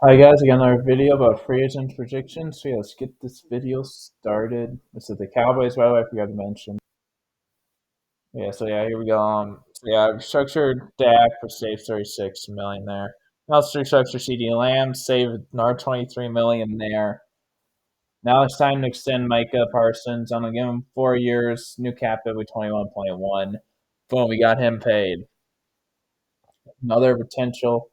Hi guys, we got another video about free agent predictions. So yeah, let's get this video started. This is the Cowboys, by the way, I forgot to mention. Here we go. Restructured Dak for save 36 million there. Now let's restructure CD Lamb, save another 23 million there. Now it's time to extend Micah Parsons. I'm gonna give him 4 years, new cap hit with 21.1. Boom, we got him paid. Another potential.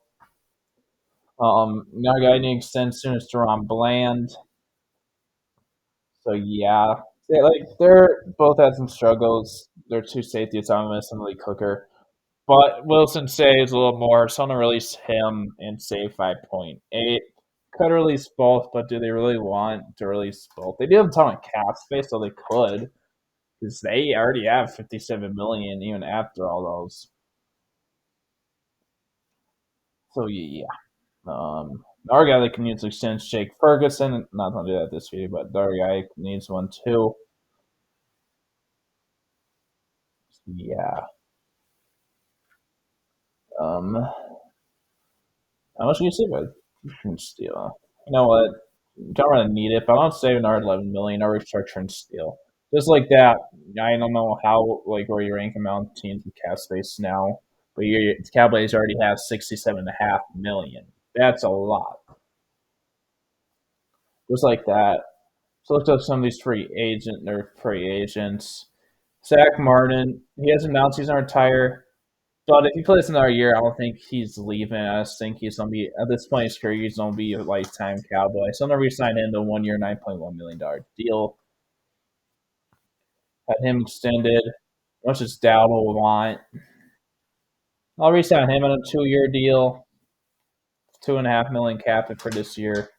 Another guy need to extend soon is Deron Bland. So yeah, they're both had some struggles. They're two safeties. I'm missing Lee Cooker, but Wilson saves a little more, so I'm gonna release him and save 5.8. Could release both, but do they really want to release both? They do have a ton of cap space, so they could, because they already have 57 million even after all those. So yeah, our guy that can use extends Jake Ferguson. Not gonna do that this video, but our guy needs one too. Yeah. Um, How much can you save a steal? You know what? Don't really need it, but I don't save another 11 million or restructure and steal. Just like that. I don't know how where you rank amount teams with cap space now, but your Cowboys already have 67.5 million. That's a lot. Just like that. So look up some of these free agents. Zach Martin, he has announced he's gonna retire. But if he plays another year, I don't think he's leaving. I just think he's gonna be at this point in his career, he's gonna be a lifetime Cowboy. So I'm gonna resign him to a 1 year, $9.1 million deal. Had him extended. How much does Dowdle want? I'll resign him on a 2 year deal, 2.5 million cap it for this year,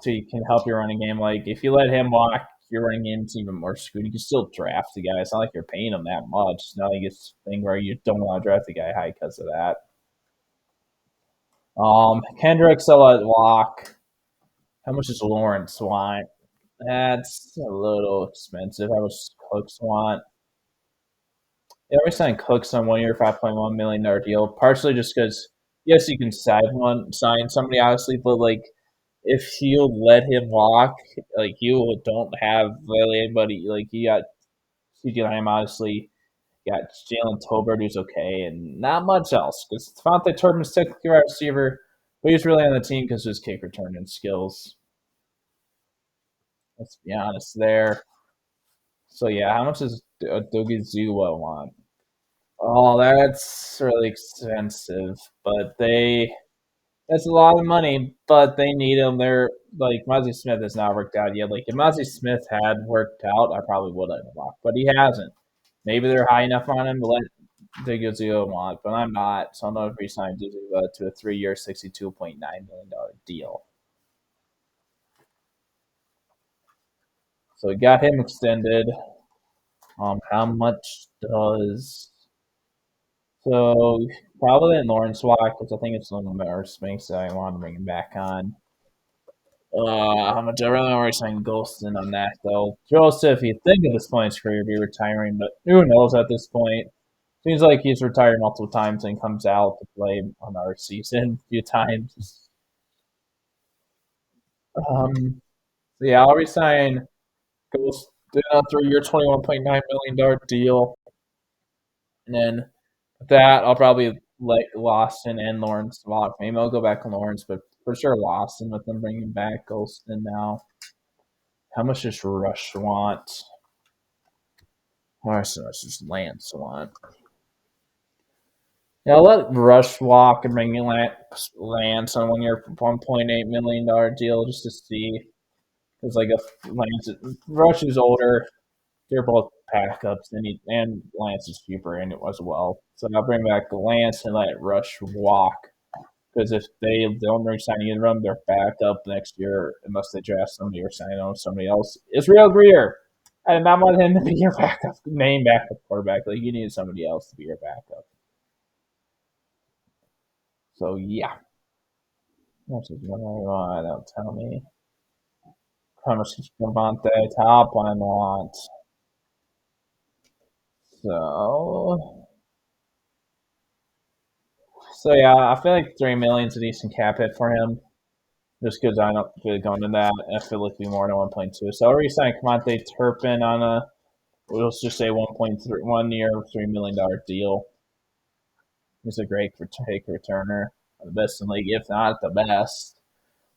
so you can help your running game. Like if you let him walk, your running game's even more screwed. You can still draft the guy. It's not like you're paying him that much. It's not like it's a thing where you don't want to draft the guy high because of that. Kendrick's a lock. How much does Lawrence want? That's a little expensive. How much does Cooks want? Yeah, we're signing Cooks on 1 year, $5.1 million deal. Partially just because, yes, you can sign somebody obviously, but like if you let him walk, like you don't have really anybody. Like you got CJ Lamb, obviously, you got Jalen Tolbert, who's okay, and not much else. Because Devontae Turpin's technically a receiver, but he's really on the team because of his kick return and skills. Let's be honest there. So yeah, how much does Dogizuwa want? Oh, that's really expensive, but they that's a lot of money, but they need him. They're like Mozzie Smith has not worked out yet. Like if Mozzie Smith had worked out, I probably would have locked, but he hasn't. Maybe they're high enough on him to let Dogizuwa want, but I'm not. So I'm not re-signing Dogizuwa to a 3 year, $62.9 million deal. So we got him extended. How much does So probably in Lawrence Walk because I think it's a little more space that I want to bring him back on. How much I really want to sign Golston on that though. Joseph, you think at this point in his career be retiring, but who knows at this point? Seems like he's retired multiple times and comes out to play on our season a few times. Yeah, I'll resign Golston on 3 year, $21.9 million deal, and then that I'll probably let Lawson and Lawrence walk. Maybe I'll go back to Lawrence, but for sure Lawson with them bringing back Golston now. How much does Rush want? How much does Lance want? Yeah, I'll let Rush walk and bring Lance on 1 year, $1.8 million deal just to see. Because like if Rush is older, they're both backups, and Lance is cheaper and it as well. So I'll bring back Lance and let Rush walk. Because if they don't re-sign either of them, they're back up next year unless they draft somebody or sign on somebody else. Israel Greer. I did not want him to be your backup, main backup quarterback. Like you needed somebody else to be your backup. So yeah, that's what don't tell me. How much Javante top one want? So so yeah, I feel like 3 million is a decent cap hit for him. just because I don't feel going to that. I feel like it'd be more than 1.2. So I'll re-sign Cavante Turpin on a, let's just say 1.3, 1 year, $3 million deal. He's a great take returner, the best in the league, if not the best.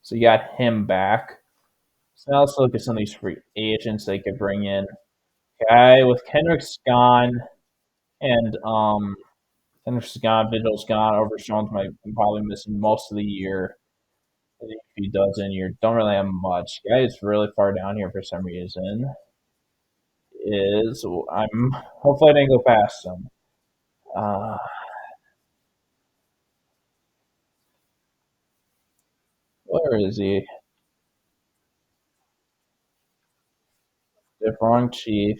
So you got him back. So now let's look at some of these free agents they could bring in. Guy with Kendrick's gone and Kendrick's gone, Vigil's gone, Overshown's might probably missing most of the year. If he doesn't, you don't really have much. Guy is really far down here for some reason. Is I'm hopefully I didn't go past him. Uh, where is he? The wrong chief.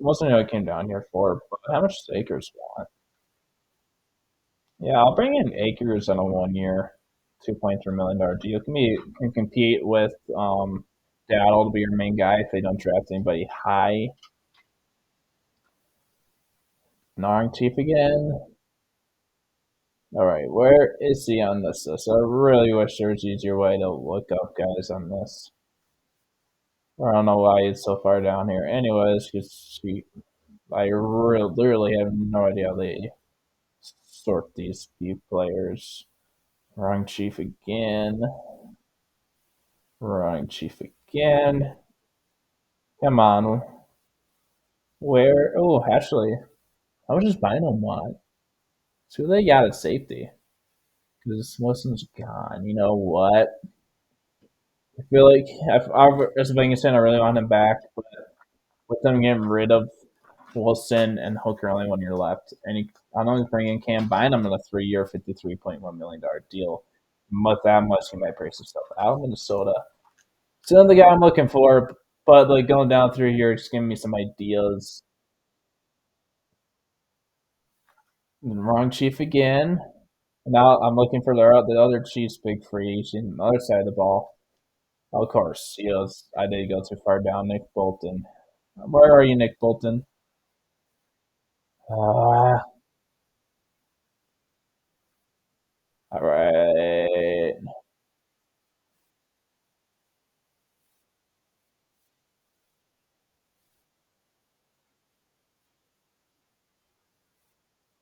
Wasn't what I came down here for, but how much does Akers want? Yeah, I'll bring in Akers on a 1 year, $2.3 million deal. Can compete with Dowdle to be your main guy if they don't draft anybody high. Gnawing Chief again. All right, where is he on this list? I really wish there was an easier way to look up guys on this. I don't know why he's so far down here. Anyways, because I literally have no idea how they sort these few players. Wrong chief again. Wrong chief again. Come on. Where? Oh, Ashley. I was just buying them one. So they got at safety. Because Wilson's gone. You know what? I feel like as a Vegas fan, I really want him back. But with them getting rid of Wilson and Hooker only 1 year left, I'm only bringing Cam, buying him in a 3 year, $53.1 million deal. With that much, he might break some stuff out of Minnesota. Still the guy I'm looking for, but like going down through here, just giving me some ideas. Wrong chief again. Now I'm looking for the other Chiefs big free agent on the other side of the ball. Of course, I did go too far down. Nick Bolton. Where are you, Nick Bolton? All right.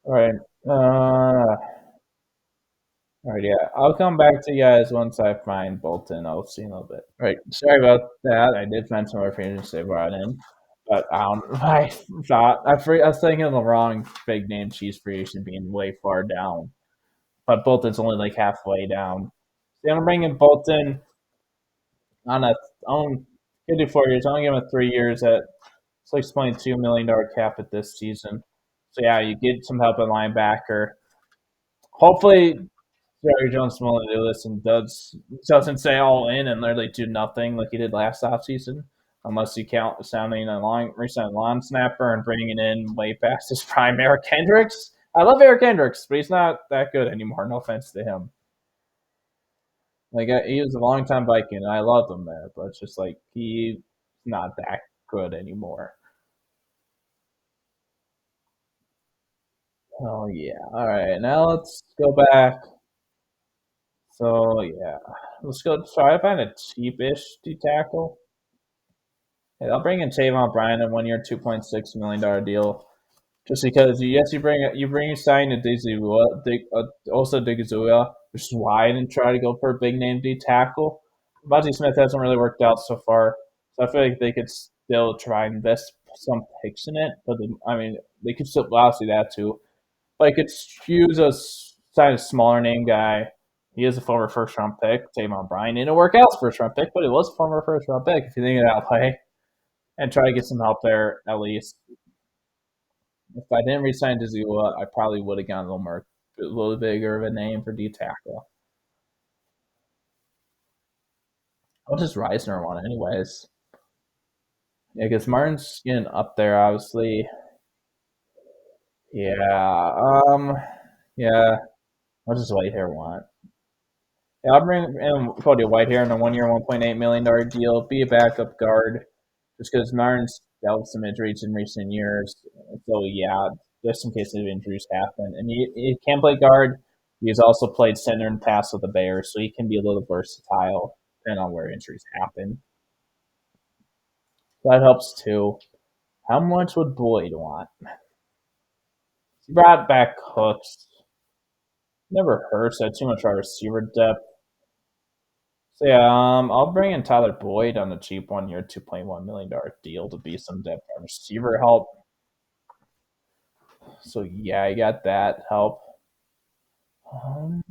All right. All right, yeah. I'll come back to you guys once I find Bolton. I'll see in a little bit. All right. Sorry about that. I did find some more free agents they brought in. But I thought I was thinking of the wrong big name Chiefs free agent being way far down. But Bolton's only like halfway down. So I'm bringing Bolton on a on 4 years. I'm only giving him 3 years at $6.2 million cap at this season. So yeah, you get some help at linebacker. Hopefully Jerry Jones Small do this and doesn't say all in and literally do nothing like he did last offseason, unless you count sounding a recent lawn snapper and bringing in way past his prime Eric Hendricks. I love Eric Hendricks, but he's not that good anymore. No offense to him. Like he was a long time Viking, and I loved him there, but it's just like he's not that good anymore. Oh yeah. All right, now let's go back. So yeah, let's go try to find a cheapish D tackle. Yeah, I'll bring in Tavon Bryan in 1 year, $2.6 million deal. Just because you sign a also Digazua, which is why I didn't try to go for a big name D tackle. Buzzy Smith hasn't really worked out so far, so I feel like they could still try and invest some picks in it. But they could still obviously that too. But I could use sign a smaller name guy. He is a former first round pick, Tavon Bryan. Didn't work out as first round pick, but it was a former first round pick if you think of it that way, and try to get some help there at least. If I didn't resign to Zula, I probably would have gone a little bigger of a name for D tackle. I'll just Reisner one anyways. Yeah, because Martin's getting up there, obviously. Yeah. Yeah. I'll just Whitehair one. Yeah, I'll bring in Cody Whitehair in a 1 year, $1.8 million deal. Be a backup guard, just because Martin's dealt with some injuries in recent years. So yeah, just in case of injuries happen, and he can play guard. He's also played center and pass with the Bears, so he can be a little versatile depending on where injuries happen. That helps too. How much would Boyd want? He brought back Cooks. Never hurts. Had too much wide receiver depth. So yeah, I'll bring in Tyler Boyd on the cheap 1 year, $2.1 million deal to be some depth on receiver help. So yeah, I got that help. Um,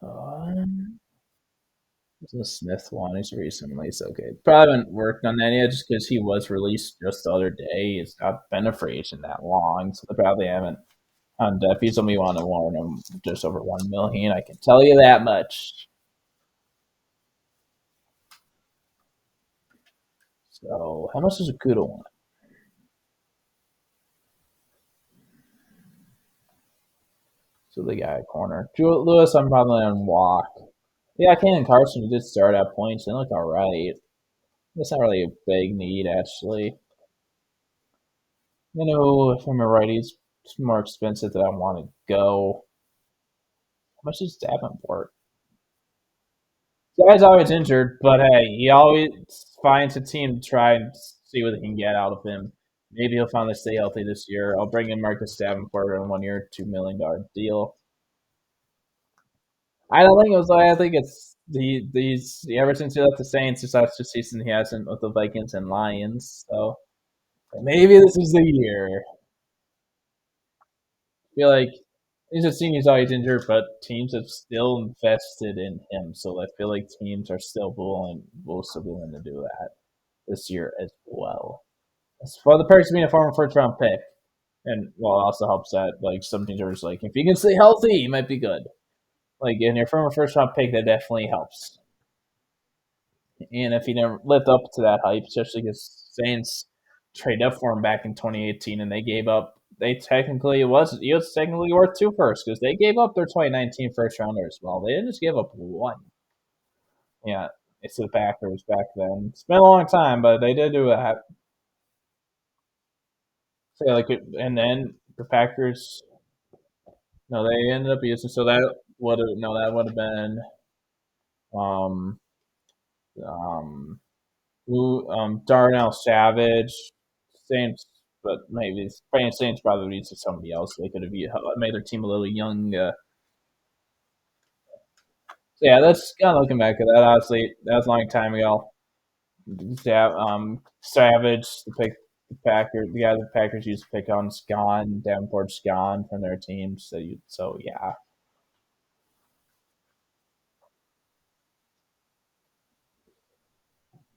um, the Smith one is recently so good. Probably haven't worked on that yet just because he was released just the other day. He's not been a free agent that long, so they probably haven't on depth. He's only want to warn him just over 1 million. I can tell you that much. So how much does a Kudo want? So the guy at corner. Jewel Lewis, I'm probably on walk. Yeah, Cannon Carson did start at points. They look all right. That's not really a big need, actually. You know, if I'm a right, he's more expensive than I want to go. How much is Davenport? The guy's always injured, but hey, he always finds a team to try and see what they can get out of him. Maybe he'll finally stay healthy this year. I'll bring in Marcus Davenport on a 1 year, $2 million deal. I don't think it was. I think it's these. Ever since he left the Saints, this last season he hasn't with the Vikings and Lions. So maybe this is the year. I feel like he's a senior, he's always injured, but teams have still invested in him. So I feel like teams are still willing to do that this year as well. As for the perks of being a former first round pick, and well, it also helps that like some teams are just like if you can stay healthy, you might be good. Like in your former first round pick, that definitely helps. And if he never lived up to that hype, especially because Saints traded up for him back in 2018, and they gave up. They technically it was technically worth two firsts because they gave up their 2019 first rounder as well. They didn't just give up one. Yeah, it's the Packers back then. It's been a long time, but they did do that. So yeah, and then the Packers. No, they ended up using so that would have been um um Darnell Savage, Saints, but maybe Saints probably needs to somebody else. They could have made their team a little young. So yeah, that's kind of looking back at that. Honestly, that was a long time ago. Yeah, Savage, the guy the Packers used to pick on, gone. Davenport's gone from their team. So yeah,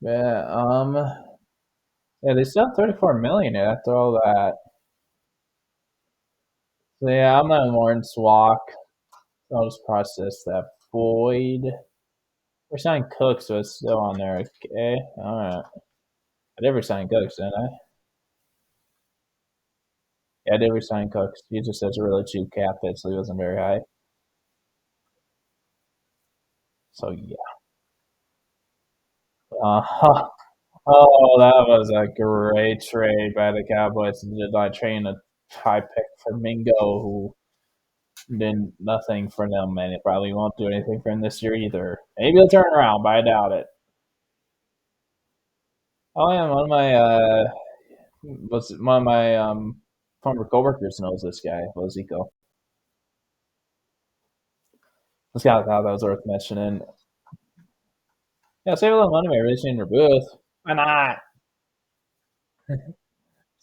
yeah. Yeah, they still have 34 million after all that. So yeah, I'm not Lawrence Walk. I'll just process that. Boyd. We're signing Cook, so it's still on there. Okay, all right. I did resign Cooks, didn't I? Yeah, I did resign Cooks. He just has a really cheap cap hit, so he wasn't very high. So yeah. Uh, oh, that was a great trade by the Cowboys. Did not train a high pick for Mingo, who did nothing for them, and it probably won't do anything for him this year either. Maybe he'll turn around, but I doubt it. Oh yeah, one of my former coworkers knows this guy, Lozico. This guy thought that was worth mentioning. Yeah, save a little money by releasing your booth. Why not? Is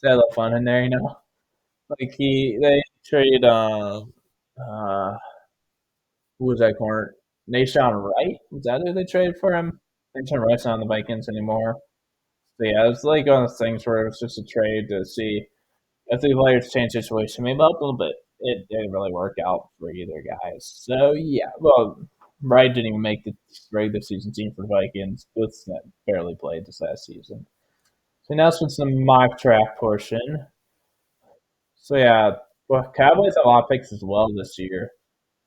that a little fun in there, you know? Like they trade who was that corner? Nashawn Wright? Was that who they traded for him? Nashawn Wright's not on the Vikings anymore. So yeah, it was like one of those things where it was just a trade to see if the players change situation, maybe up a little bit. It didn't really work out for either guys. So yeah, well, Wright didn't even make the regular season team for the Vikings. Boots barely played this last season. So now it's the mock draft portion. So yeah, Well, Cowboys have a lot of picks as well this year.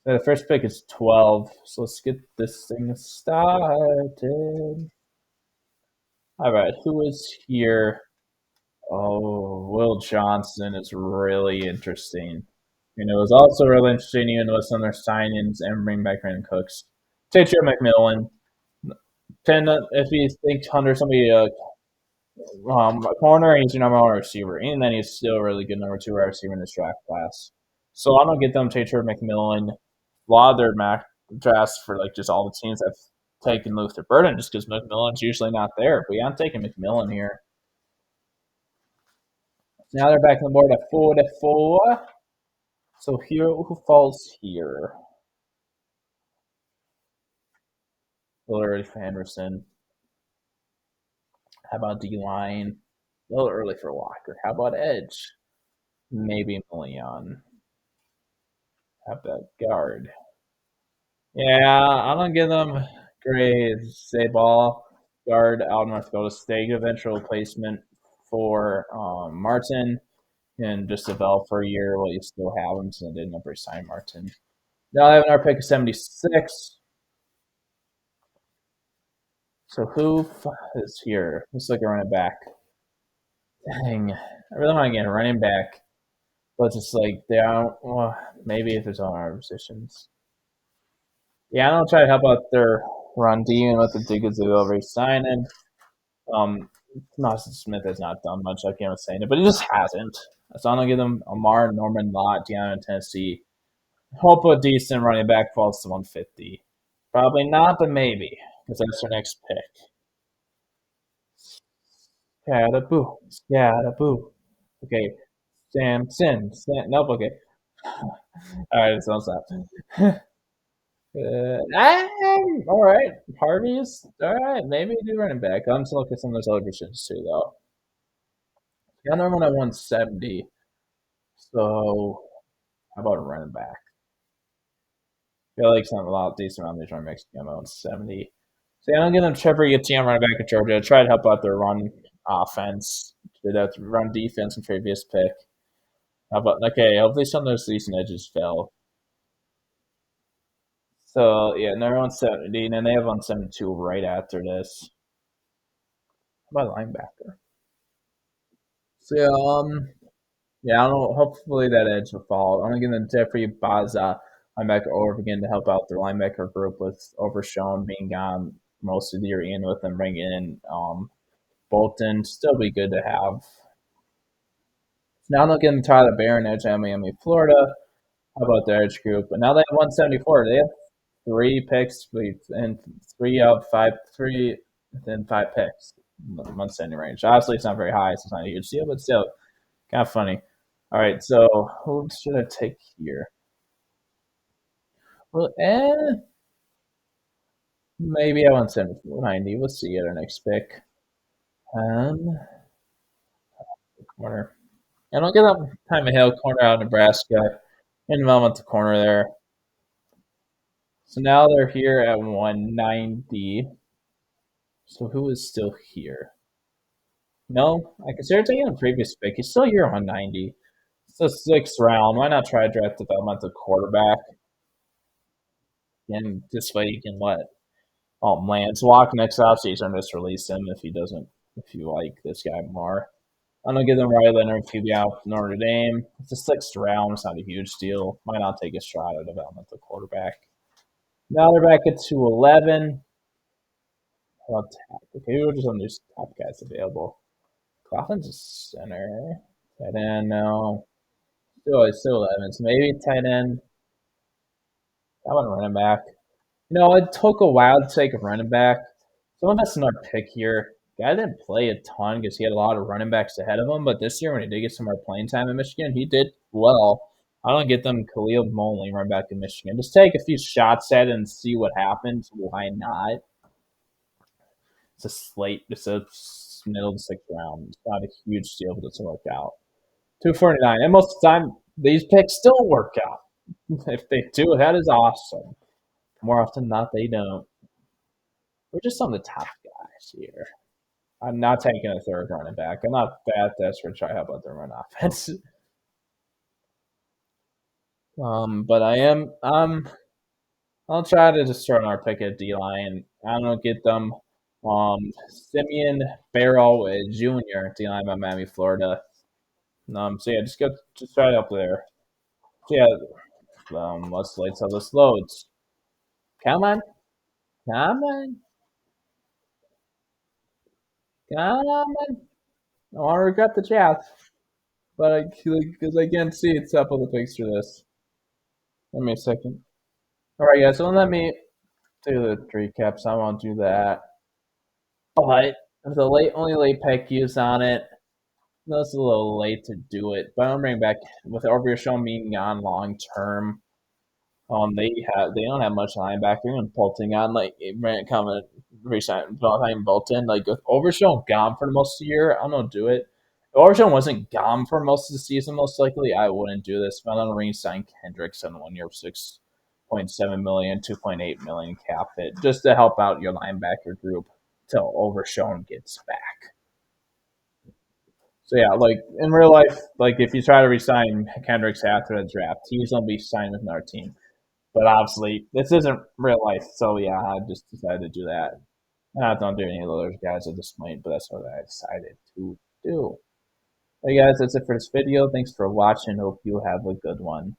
So the first pick is 12. So let's get this thing started. All right, who is here? Oh, Will Johnson is really interesting. And it was also really interesting, even with some of their signings and bring back Brandon Cooks. Taylor McMillan. If you think Hunter's going to be a corner, he's your number one receiver. And then he's still a really good number two wide receiver in this draft class. So I'm going to get them Taylor McMillan. A lot of their drafts for like just all the teams have taken Luther Burden just because McMillan's usually not there. But yeah, I'm taking McMillan here. Now they're back on the board at 4-4. So here, who falls here? A little early for Henderson. How about D line? A little early for Walker. How about Edge? Maybe Million. How about guard? Yeah, I'm gonna give them grades. Say ball guard out of North Dakota State, eventual replacement for Martin, and just develop for a year while you still have him, so they didn't ever sign Martin. Now I have our pick of 76. So who is here? Looks like a running back. Dang, I really want to get a running back, but it's like they don't. Well, maybe if there's on our positions. Yeah, I'm gonna try to help out their run D and let the Diggins do already signing. Nelson Smith has not done much, like I was saying it, but he just hasn't. So I'm gonna give them Amar, Norman Lott, Deanna, Tennessee. Hope a decent running back falls to 150. Probably not, but maybe because that's their next pick. Scatterboo, scatterboo. Okay, Samson. Nope. Okay. All right. So stop. All right. Harvey's all right. Maybe do running back. I'm still looking at some of those other positions too, though. Yeah, another one at 170. So how about a running back? I feel like some a lot decent around these running backs at 170. So yeah, I'm gonna Trevor Etienne running back at Georgia. Try to help out their run offense. Did that run defense in previous pick. How about okay? Hopefully some of those decent edges fell. So yeah, and they're on 70, and then they have on 72 right after this. How about linebacker? So yeah, I don't know. Hopefully that edge will fall. I'm gonna give Jeffrey Baza linebacker over again to help out their linebacker group with Overshown being gone most of the year in with them bringing in Bolton. Still be good to have. Now they'll get Tyler Barron edge at Miami, Florida. How about their edge group? But now they have 174. They have three picks and three of five, three and five picks. 170 range. Obviously, it's not very high, so it's not a huge deal, but still kind of funny. All right, so who should I take here? Well, maybe I want 790. We'll see at our next pick. Corner. And I'll get up time Hill, corner out of Nebraska. In Melmont, the corner there. So now they're here at 190. So who is still here? No, I consider taking a previous pick. He's still here at 190. It's the sixth round. Why not try to draft developmental quarterback? And this way you can let Lance walk next offseason. Just release him if he doesn't. If you like this guy more. I'm gonna give them Riley Leonard to be out Notre Dame. It's the sixth round. It's not a huge deal. Might not take a shot at developmental quarterback. Now they're back at 211. How about tap? Okay, we're just on these top guys available. Coffin's a center. Tight end, no. Still 11. So maybe tight end. That one running back. It took a while to take a running back. Someone that's in our pick here. Guy didn't play a ton because he had a lot of running backs ahead of him. But this year, when he did get some more playing time in Michigan, he did well. I don't get them Khalil Moley running back in Michigan. Just take a few shots at it and see what happens. Why not? It's a slate. It's a middle of the sixth round. It's not a huge deal if it doesn't work out. 249. And most of the time, these picks still work out. If they do, that is awesome. More often than not, they don't. We're just some of the top guys here. I'm not taking a third running back. I'm not that desperate to try to help out the run offense. But I am I'll try to just start our pick at D line. I don't get them. Simeon Barrow Jr. D line by Miami, Florida. So yeah, just try it up there. So yeah, let's have this loads. Come on, come on, come on. I want to regret the chat, but because I can't see it's up on the picture. This. Give me a second. All right, guys. So let me do the recaps. I won't do that. But the only late pick use on it. No, it's a little late to do it, but I'm bringing back with Overshown being on long term. They don't have much linebacker and Bolton on like Brant comment recent behind Bolton like with Overshown gone for the most of the year. I'm gonna do it. If Overshown wasn't gone for most of the season, most likely I wouldn't do this. But I'm gonna re-sign Kendricks on 1 year, 6.7 million, 2.8 million cap hit just to help out your linebacker group till Overshown gets back. So yeah, like in real life, like if you try to resign Kendricks after the draft, he's gonna be signed with another team. But obviously, this isn't real life, so yeah, I just decided to do that. I don't do any of those guys at this point, but that's what I decided to do. Hey guys, that's it for this video. Thanks for watching. Hope you have a good one.